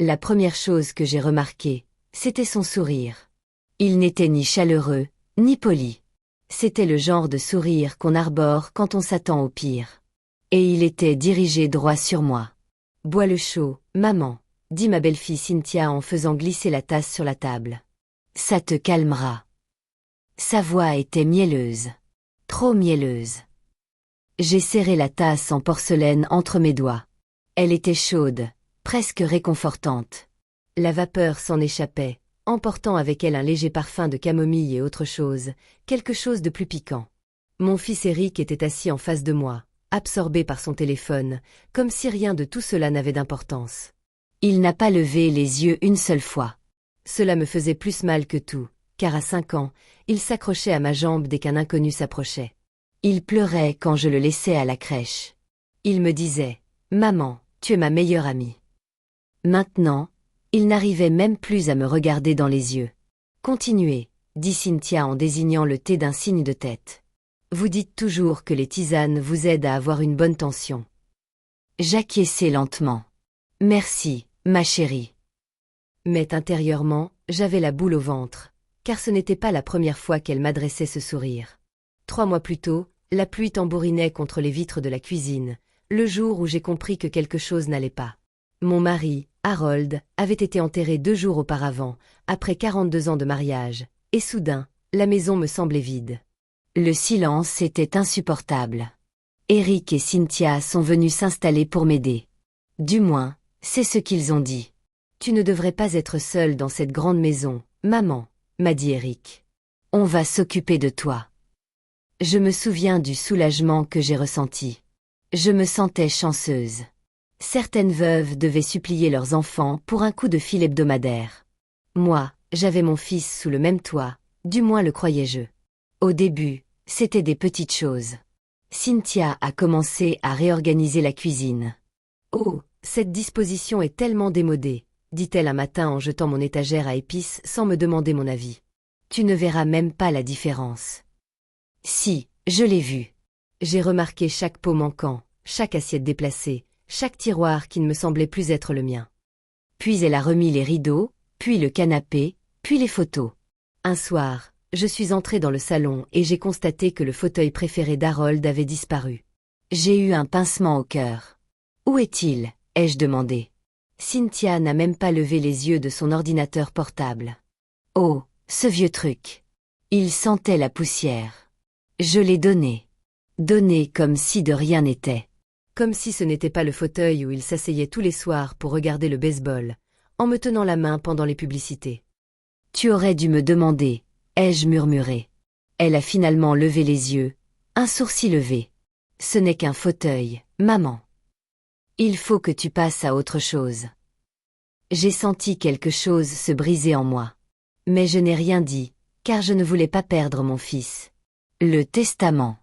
La première chose que j'ai remarquée, c'était son sourire. Il n'était ni chaleureux, ni poli. C'était le genre de sourire qu'on arbore quand on s'attend au pire. Et il était dirigé droit sur moi. « Bois le chaud, maman », dit ma belle-fille Cynthia en faisant glisser la tasse sur la table. « Ça te calmera. » Sa voix était mielleuse. Trop mielleuse. J'ai serré la tasse en porcelaine entre mes doigts. Elle était chaude, presque réconfortante. La vapeur s'en échappait, emportant avec elle un léger parfum de camomille et autre chose, quelque chose de plus piquant. Mon fils Eric était assis en face de moi, absorbé par son téléphone, comme si rien de tout cela n'avait d'importance. Il n'a pas levé les yeux une seule fois. Cela me faisait plus mal que tout, car à 5 ans, il s'accrochait à ma jambe dès qu'un inconnu s'approchait. Il pleurait quand je le laissais à la crèche. Il me disait « Maman, tu es ma meilleure amie ». Maintenant, il n'arrivait même plus à me regarder dans les yeux. « Continuez », dit Cynthia en désignant le thé d'un signe de tête. « Vous dites toujours que les tisanes vous aident à avoir une bonne tension. » J'acquiesçai lentement. « Merci, ma chérie. » Mais intérieurement, j'avais la boule au ventre, car ce n'était pas la première fois qu'elle m'adressait ce sourire. 3 mois plus tôt, la pluie tambourinait contre les vitres de la cuisine, le jour où j'ai compris que quelque chose n'allait pas. Mon mari, Harold, avait été enterré 2 jours auparavant, après 42 ans de mariage, et soudain, la maison me semblait vide. Le silence était insupportable. Eric et Cynthia sont venus s'installer pour m'aider. Du moins, c'est ce qu'ils ont dit. « Tu ne devrais pas être seule dans cette grande maison, maman », m'a dit Eric. « On va s'occuper de toi. » Je me souviens du soulagement que j'ai ressenti. Je me sentais chanceuse. Certaines veuves devaient supplier leurs enfants pour un coup de fil hebdomadaire. Moi, j'avais mon fils sous le même toit, du moins le croyais-je. Au début, c'était des petites choses. Cynthia a commencé à réorganiser la cuisine. « Oh, cette disposition est tellement démodée », dit-elle un matin en jetant mon étagère à épices sans me demander mon avis. « Tu ne verras même pas la différence. » Si, je l'ai vu. J'ai remarqué chaque pot manquant, chaque assiette déplacée, chaque tiroir qui ne me semblait plus être le mien. Puis elle a remis les rideaux, puis le canapé, puis les photos. Un soir, je suis entrée dans le salon et j'ai constaté que le fauteuil préféré d'Harold avait disparu. J'ai eu un pincement au cœur. « Où est-il » ai-je demandé. Cynthia n'a même pas levé les yeux de son ordinateur portable. Oh, ce vieux truc. Il sentait la poussière. Je l'ai donné. Donné comme si de rien n'était. Comme si ce n'était pas le fauteuil où il s'asseyait tous les soirs pour regarder le baseball, en me tenant la main pendant les publicités. « Tu aurais dû me demander », ai-je murmuré. Elle a finalement levé les yeux, un sourcil levé. « Ce n'est qu'un fauteuil, maman. Il faut que tu passes à autre chose. » J'ai senti quelque chose se briser en moi. Mais je n'ai rien dit, car je ne voulais pas perdre mon fils. Le testament.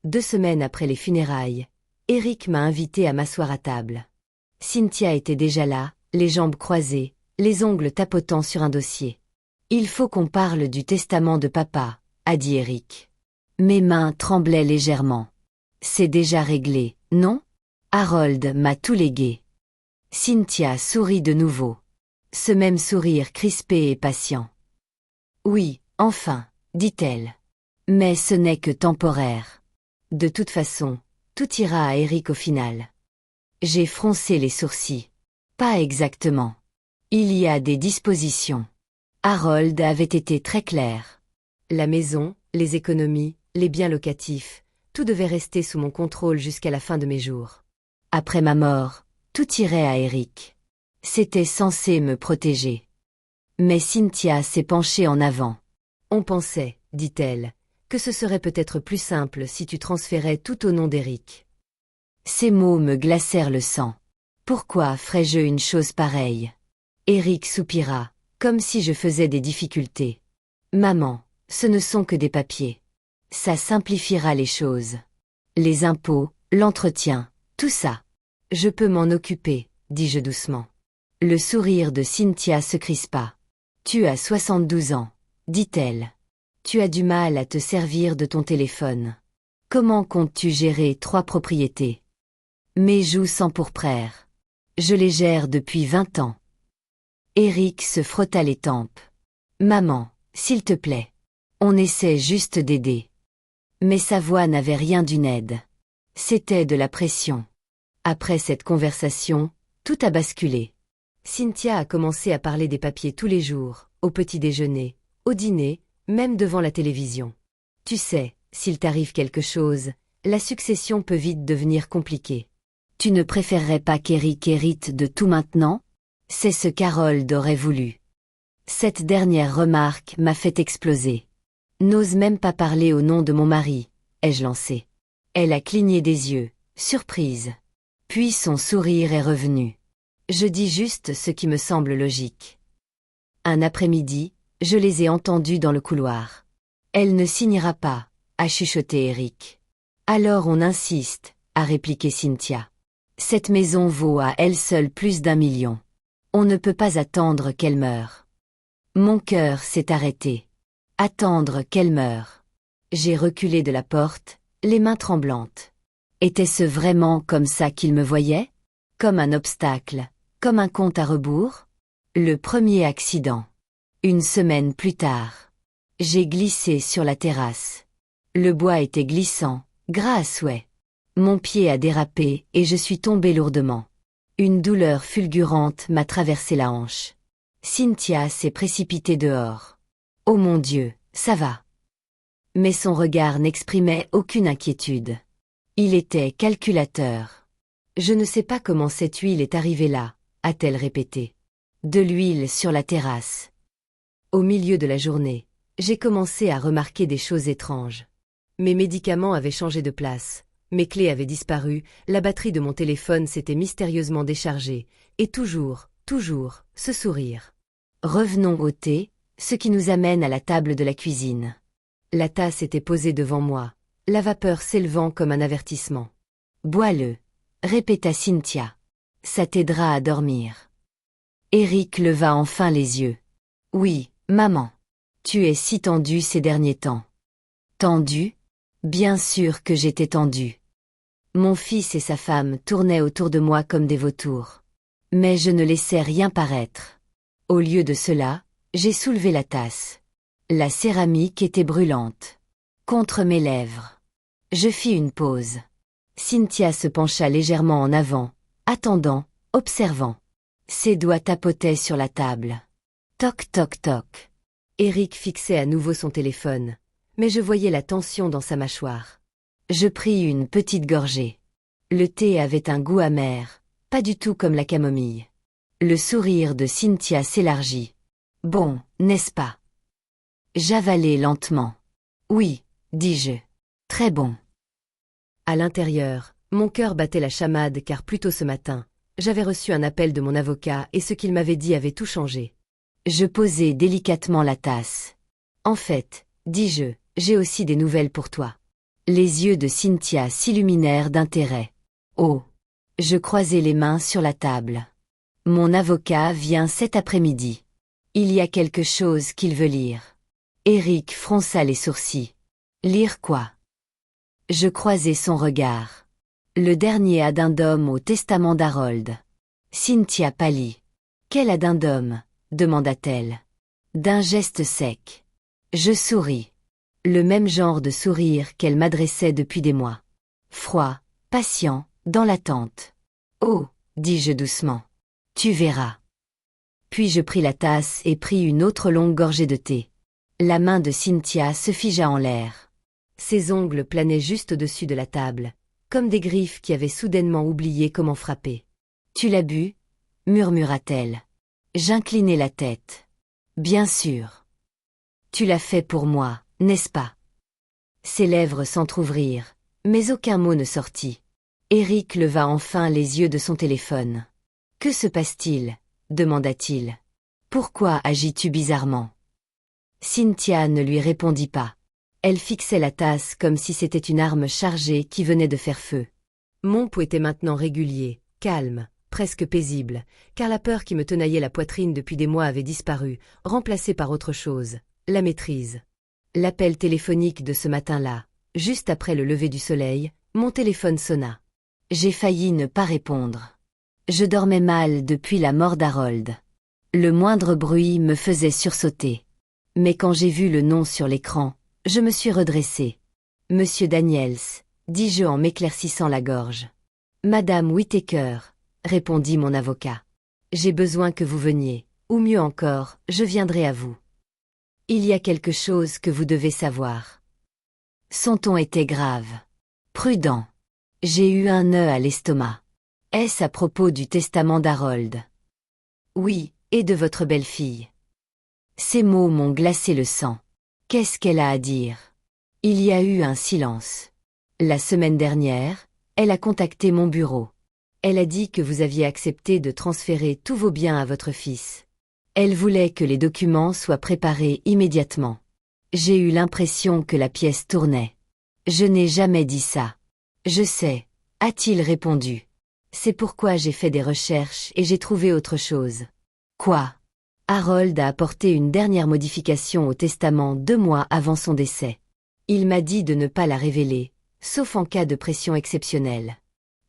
2 semaines après les funérailles, Eric m'a invité à m'asseoir à table. Cynthia était déjà là, les jambes croisées, les ongles tapotant sur un dossier. « Il faut qu'on parle du testament de papa », a dit Eric. Mes mains tremblaient légèrement. « C'est déjà réglé, non ? Harold m'a tout légué. » Cynthia sourit de nouveau. Ce même sourire crispé et patient. « Oui, enfin, dit-elle. Mais ce n'est que temporaire. De toute façon, tout ira à Eric au final. » J'ai froncé les sourcils. Pas exactement. Il y a des dispositions. Harold avait été très clair. La maison, les économies, les biens locatifs, tout devait rester sous mon contrôle jusqu'à la fin de mes jours. Après ma mort, tout irait à Eric. C'était censé me protéger. Mais Cynthia s'est penchée en avant. « On pensait, dit-elle, que ce serait peut-être plus simple si tu transférais tout au nom d'Eric. » Ces mots me glacèrent le sang. Pourquoi ferais-je une chose pareille? Eric soupira, comme si je faisais des difficultés. « Maman, ce ne sont que des papiers. Ça simplifiera les choses. Les impôts, l'entretien, tout ça. Je peux m'en occuper, dis-je doucement. » Le sourire de Cynthia se crispa. « Tu as 72 ans, dit-elle. Tu as du mal à te servir de ton téléphone. Comment comptes-tu gérer 3 propriétés? Mes joues s'empourprèrent. Je les gère depuis 20 ans. Eric se frotta les tempes. Maman, s'il te plaît. On essaie juste d'aider. Mais sa voix n'avait rien d'une aide. C'était de la pression. Après cette conversation, tout a basculé. Cynthia a commencé à parler des papiers tous les jours, au petit déjeuner, au dîner, même devant la télévision. Tu sais, s'il t'arrive quelque chose, la succession peut vite devenir compliquée. Tu ne préférerais pas qu'Eric hérite de tout maintenant? C'est ce qu'Harold aurait voulu. Cette dernière remarque m'a fait exploser. N'ose même pas parler au nom de mon mari, ai-je lancé. Elle a cligné des yeux, surprise. Puis son sourire est revenu. Je dis juste ce qui me semble logique. Un après-midi, je les ai entendus dans le couloir. Elle ne signera pas, a chuchoté Eric. Alors on insiste, a répliqué Cynthia. Cette maison vaut à elle seule plus d'1 million. On ne peut pas attendre qu'elle meure. Mon cœur s'est arrêté. Attendre qu'elle meure. J'ai reculé de la porte, les mains tremblantes. Était-ce vraiment comme ça qu'il me voyait? Comme un obstacle, comme un compte à rebours? Le premier accident. Une semaine plus tard. J'ai glissé sur la terrasse. Le bois était glissant, gras à souhait. Mon pied a dérapé et je suis tombé lourdement. Une douleur fulgurante m'a traversé la hanche. Cynthia s'est précipitée dehors. Oh mon Dieu, ça va. Mais son regard n'exprimait aucune inquiétude. Il était calculateur. Je ne sais pas comment cette huile est arrivée là, a-t-elle répété. De l'huile sur la terrasse. Au milieu de la journée, j'ai commencé à remarquer des choses étranges. Mes médicaments avaient changé de place, mes clés avaient disparu, la batterie de mon téléphone s'était mystérieusement déchargée, et toujours, ce sourire. Revenons au thé, ce qui nous amène à la table de la cuisine. La tasse était posée devant moi, la vapeur s'élevant comme un avertissement. Bois-le, répéta Cynthia. Ça t'aidera à dormir. Eric leva enfin les yeux. Oui, maman. Tu es si tendue ces derniers temps. Tendue? Bien sûr que j'étais tendue. Mon fils et sa femme tournaient autour de moi comme des vautours. Mais je ne laissais rien paraître. Au lieu de cela, j'ai soulevé la tasse. La céramique était brûlante. Contre mes lèvres. Je fis une pause. Cynthia se pencha légèrement en avant, attendant, observant. Ses doigts tapotaient sur la table. Toc toc toc. Eric fixait à nouveau son téléphone, mais je voyais la tension dans sa mâchoire. Je pris une petite gorgée. Le thé avait un goût amer, pas du tout comme la camomille. Le sourire de Cynthia s'élargit. Bon, n'est-ce pas? J'avalai lentement. Oui, dis-je. Très bon. À l'intérieur, mon cœur battait la chamade car plus tôt ce matin, j'avais reçu un appel de mon avocat et ce qu'il m'avait dit avait tout changé. Je posai délicatement la tasse. En fait, dis-je, j'ai aussi des nouvelles pour toi. Les yeux de Cynthia s'illuminèrent d'intérêt. Oh! Je croisai les mains sur la table. Mon avocat vient cet après-midi. Il y a quelque chose qu'il veut lire. Eric fronça les sourcils. Lire quoi? Je croisai son regard. Le dernier addendum au testament d'Harold. Cynthia pâlit. Quel addendum? Demanda-t-elle. D'un geste sec. Je souris. Le même genre de sourire qu'elle m'adressait depuis des mois. Froid, patient, dans l'attente. Oh, dis-je doucement. Tu verras. Puis je pris la tasse et pris une autre longue gorgée de thé. La main de Cynthia se figea en l'air. Ses ongles planaient juste au-dessus de la table, comme des griffes qui avaient soudainement oublié comment frapper. Tu l'as bu? Murmura-t-elle. J'inclinai la tête. Bien sûr. Tu l'as fait pour moi, n'est-ce pas? Ses lèvres s'entr'ouvrirent, mais aucun mot ne sortit. Eric leva enfin les yeux de son téléphone. Que se passe-t-il? Demanda-t-il. Pourquoi agis-tu bizarrement? Cynthia ne lui répondit pas. Elle fixait la tasse comme si c'était une arme chargée qui venait de faire feu. Mon pouls était maintenant régulier, calme, presque paisible, car la peur qui me tenaillait la poitrine depuis des mois avait disparu, remplacée par autre chose, la maîtrise. L'appel téléphonique de ce matin-là, juste après le lever du soleil, mon téléphone sonna. J'ai failli ne pas répondre. Je dormais mal depuis la mort d'Harold. Le moindre bruit me faisait sursauter. Mais quand j'ai vu le nom sur l'écran, je me suis redressée. Monsieur Daniels, dis-je en m'éclaircissant la gorge. Madame Whittaker, répondit mon avocat. J'ai besoin que vous veniez, ou mieux encore, je viendrai à vous. Il y a quelque chose que vous devez savoir. Son ton était grave. Prudent. J'ai eu un nœud à l'estomac. Est-ce à propos du testament d'Harold? Oui, et de votre belle-fille. Ces mots m'ont glacé le sang. Qu'est-ce qu'elle a à dire? Il y a eu un silence. La semaine dernière, elle a contacté mon bureau. Elle a dit que vous aviez accepté de transférer tous vos biens à votre fils. Elle voulait que les documents soient préparés immédiatement. J'ai eu l'impression que la pièce tournait. Je n'ai jamais dit ça. Je sais, a-t-il répondu. C'est pourquoi j'ai fait des recherches et j'ai trouvé autre chose. Quoi? Harold a apporté une dernière modification au testament 2 mois avant son décès. Il m'a dit de ne pas la révéler, sauf en cas de pression exceptionnelle.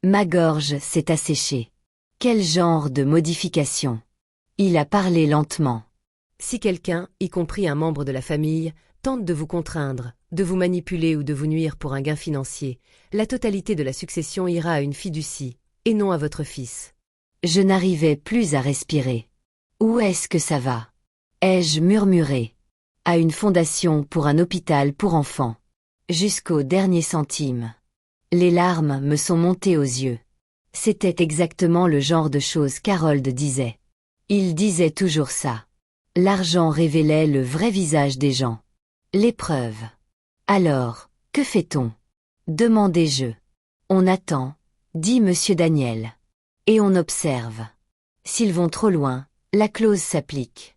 Ma gorge s'est asséchée. Quel genre de modification? Il a parlé lentement. Si quelqu'un, y compris un membre de la famille, tente de vous contraindre, de vous manipuler ou de vous nuire pour un gain financier, la totalité de la succession ira à une fiducie, et non à votre fils. Je n'arrivais plus à respirer. Où est-ce que ça va? Ai-je murmuré. À une fondation pour un hôpital pour enfants. Jusqu'au dernier centime. Les larmes me sont montées aux yeux. C'était exactement le genre de choses qu'Harold disait. Il disait toujours ça. L'argent révélait le vrai visage des gens. L'épreuve. Alors, que fait-on? Demandai-je. On attend, dit monsieur Daniel. Et on observe. S'ils vont trop loin, la clause s'applique.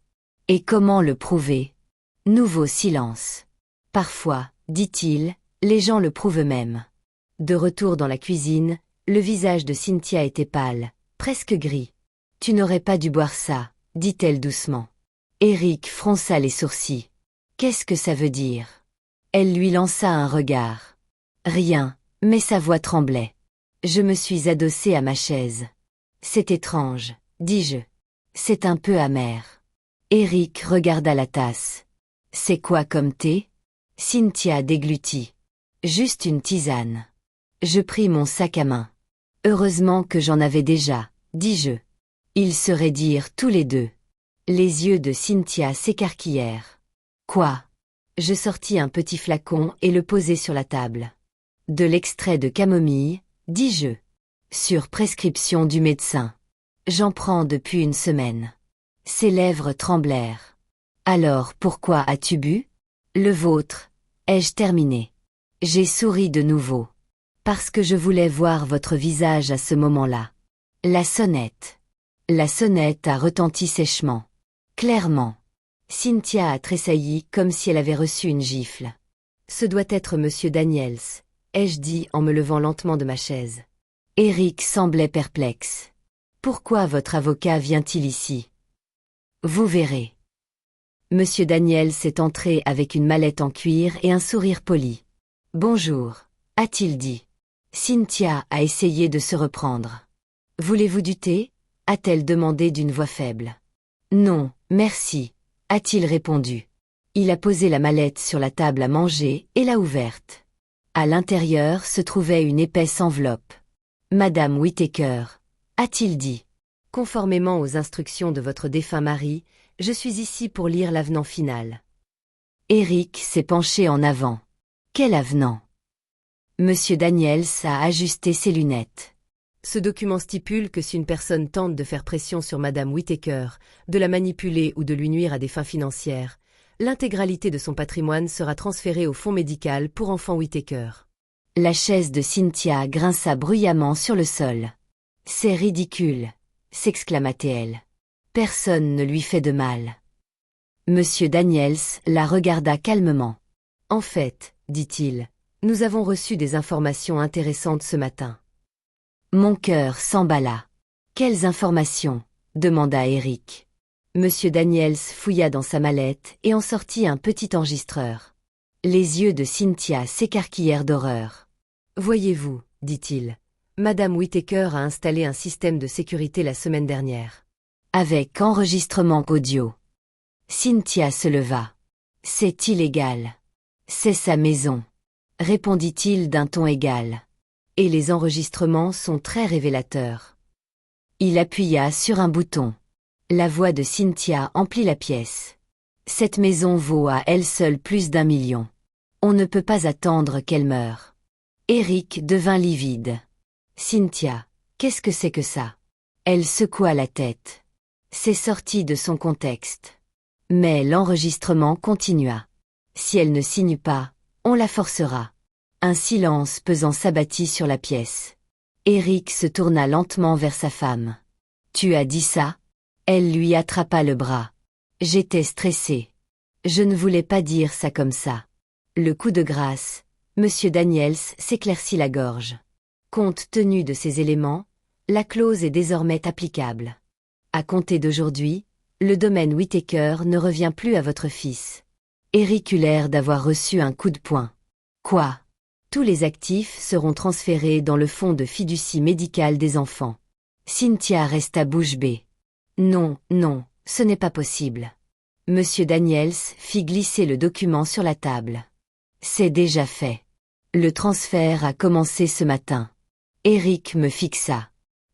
Et comment le prouver? Nouveau silence. Parfois, dit-il, les gens le prouvent eux-mêmes. De retour dans la cuisine, le visage de Cynthia était pâle, presque gris. Tu n'aurais pas dû boire ça, dit-elle doucement. Eric fronça les sourcils. Qu'est-ce que ça veut dire? Elle lui lança un regard. Rien, mais sa voix tremblait. Je me suis adossée à ma chaise. C'est étrange, dis-je. C'est un peu amer. Eric regarda la tasse. C'est quoi comme thé? Cynthia déglutit. Juste une tisane. Je pris mon sac à main. Heureusement que j'en avais déjà, dis-je. Ils se raidirent tous les deux. Les yeux de Cynthia s'écarquillèrent. Quoi? Je sortis un petit flacon et le posai sur la table. De l'extrait de camomille, dis-je. Sur prescription du médecin. J'en prends depuis une semaine. Ses lèvres tremblèrent. Alors pourquoi as-tu bu? Le vôtre. Ai-je terminé? J'ai souri de nouveau. Parce que je voulais voir votre visage à ce moment-là. La sonnette. La sonnette a retenti sèchement. Clairement. Cynthia a tressailli comme si elle avait reçu une gifle. Ce doit être monsieur Daniels, ai-je dit en me levant lentement de ma chaise. Eric semblait perplexe. Pourquoi votre avocat vient-il ici? Vous verrez. Monsieur Daniels est entré avec une mallette en cuir et un sourire poli. Bonjour, a-t-il dit. Cynthia a essayé de se reprendre. Voulez-vous du thé? A-t-elle demandé d'une voix faible. Non, merci, a-t-il répondu. Il a posé la mallette sur la table à manger et l'a ouverte. À l'intérieur se trouvait une épaisse enveloppe. Madame Whittaker, a-t-il dit. Conformément aux instructions de votre défunt mari, je suis ici pour lire l'avenant final. Eric s'est penché en avant. Quel avenant? Monsieur Daniels a ajusté ses lunettes. Ce document stipule que si une personne tente de faire pression sur Madame Whittaker, de la manipuler ou de lui nuire à des fins financières, l'intégralité de son patrimoine sera transférée au fonds médical pour enfants Whittaker. La chaise de Cynthia grinça bruyamment sur le sol. C'est ridicule, s'exclama-t-elle. Personne ne lui fait de mal. Monsieur Daniels la regarda calmement. En fait, dit-il, nous avons reçu des informations intéressantes ce matin. Mon cœur s'emballa. Quelles informations? Demanda Eric. Monsieur Daniels fouilla dans sa mallette et en sortit un petit enregistreur. Les yeux de Cynthia s'écarquillèrent d'horreur. Voyez-vous, dit-il, Madame Whittaker a installé un système de sécurité la semaine dernière. Avec enregistrement audio. Cynthia se leva. C'est illégal. C'est sa maison, répondit-il d'un ton égal. Et les enregistrements sont très révélateurs. Il appuya sur un bouton. La voix de Cynthia emplit la pièce. Cette maison vaut à elle seule plus d'1 million. On ne peut pas attendre qu'elle meure. Eric devint livide. Cynthia, qu'est-ce que c'est que ça? Elle secoua la tête. C'est sorti de son contexte. Mais l'enregistrement continua. Si elle ne signe pas, on la forcera. Un silence pesant s'abattit sur la pièce. Eric se tourna lentement vers sa femme. Tu as dit ça? Elle lui attrapa le bras. J'étais stressée. Je ne voulais pas dire ça comme ça. Le coup de grâce, Monsieur Daniels s'éclaircit la gorge. Compte tenu de ces éléments, la clause est désormais applicable. À compter d'aujourd'hui, le domaine Whittaker ne revient plus à votre fils. Eric eut l'air d'avoir reçu un coup de poing. Quoi? Tous les actifs seront transférés dans le fonds de fiducie médicale des enfants. Cynthia resta bouche bée. Non, non, ce n'est pas possible. Monsieur Daniels fit glisser le document sur la table. C'est déjà fait. Le transfert a commencé ce matin. Eric me fixa.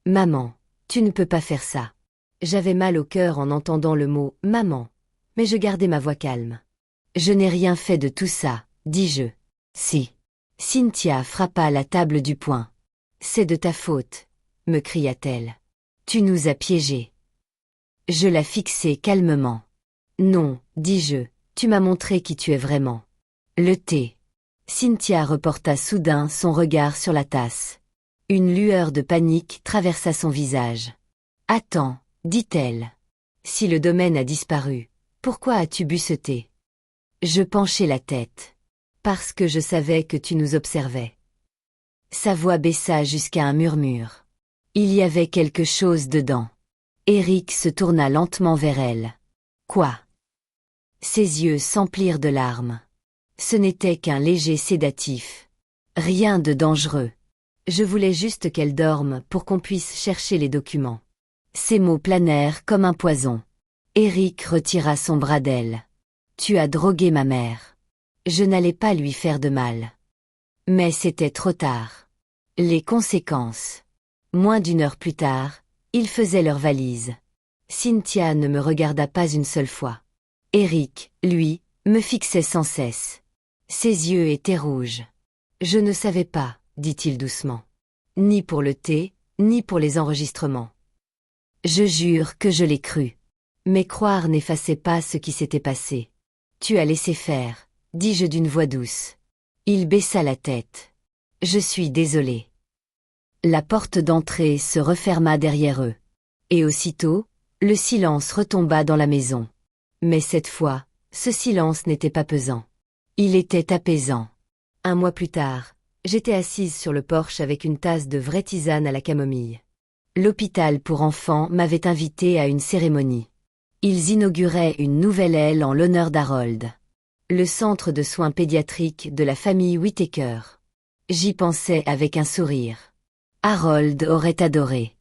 Maman, tu ne peux pas faire ça. J'avais mal au cœur en entendant le mot « maman », mais je gardais ma voix calme. Je n'ai rien fait de tout ça, dis-je. Si. Cynthia frappa la table du poing. C'est de ta faute, me cria-t-elle. Tu nous as piégés. Je la fixai calmement. Non, dis-je, tu m'as montré qui tu es vraiment. Le thé. Cynthia reporta soudain son regard sur la tasse. Une lueur de panique traversa son visage. Attends, dit-elle. Si le domaine a disparu, pourquoi as-tu bu ce thé? Je penchai la tête. Parce que je savais que tu nous observais. Sa voix baissa jusqu'à un murmure. Il y avait quelque chose dedans. Eric se tourna lentement vers elle. Quoi? Ses yeux s'emplirent de larmes. Ce n'était qu'un léger sédatif. Rien de dangereux. Je voulais juste qu'elle dorme pour qu'on puisse chercher les documents. Ces mots planèrent comme un poison. Eric retira son bras d'elle. Tu as drogué ma mère. Je n'allais pas lui faire de mal. Mais c'était trop tard. Les conséquences. Moins d'1 heure plus tard, ils faisaient leur valise. Cynthia ne me regarda pas une seule fois. Eric, lui, me fixait sans cesse. Ses yeux étaient rouges. Je ne savais pas, dit-il doucement. Ni pour le thé, ni pour les enregistrements. Je jure que je l'ai cru. Mais croire n'effaçait pas ce qui s'était passé. Tu as laissé faire, dis-je d'une voix douce. Il baissa la tête. Je suis désolé. La porte d'entrée se referma derrière eux. Et aussitôt, le silence retomba dans la maison. Mais cette fois, ce silence n'était pas pesant. Il était apaisant. 1 mois plus tard, j'étais assise sur le porche avec une tasse de vraie tisane à la camomille. L'hôpital pour enfants m'avait invitée à une cérémonie. Ils inauguraient une nouvelle aile en l'honneur d'Harold. Le centre de soins pédiatriques de la famille Whittaker. J'y pensais avec un sourire. Harold aurait adoré.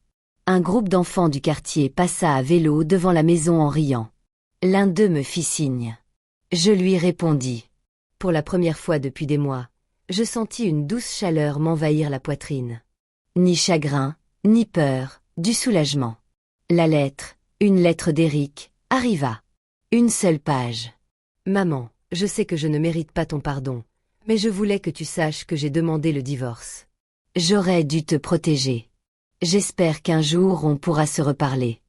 Un groupe d'enfants du quartier passa à vélo devant la maison en riant. L'un d'eux me fit signe. Je lui répondis. Pour la première fois depuis des mois, je sentis une douce chaleur m'envahir la poitrine. Ni chagrin, ni peur, du soulagement. La lettre, une lettre d'Eric, arriva. Une seule page. Maman, je sais que je ne mérite pas ton pardon, mais je voulais que tu saches que j'ai demandé le divorce. J'aurais dû te protéger. J'espère qu'un jour on pourra se reparler.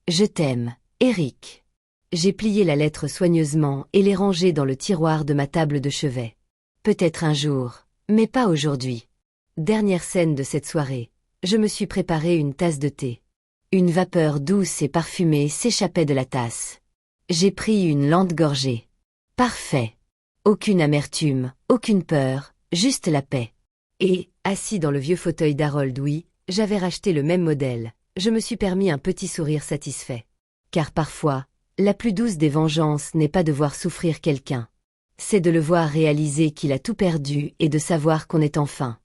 Je t'aime, Eric. J'ai plié la lettre soigneusement et l'ai rangée dans le tiroir de ma table de chevet. Peut-être un jour, mais pas aujourd'hui. Dernière scène de cette soirée, je me suis préparé une tasse de thé. Une vapeur douce et parfumée s'échappait de la tasse. J'ai pris une lente gorgée. Parfait. Aucune amertume, aucune peur, juste la paix. Et, assis dans le vieux fauteuil d'Harold, oui, j'avais racheté le même modèle. Je me suis permis un petit sourire satisfait. Car parfois, la plus douce des vengeances n'est pas de voir souffrir quelqu'un. C'est de le voir réaliser qu'il a tout perdu et de savoir qu'on est enfin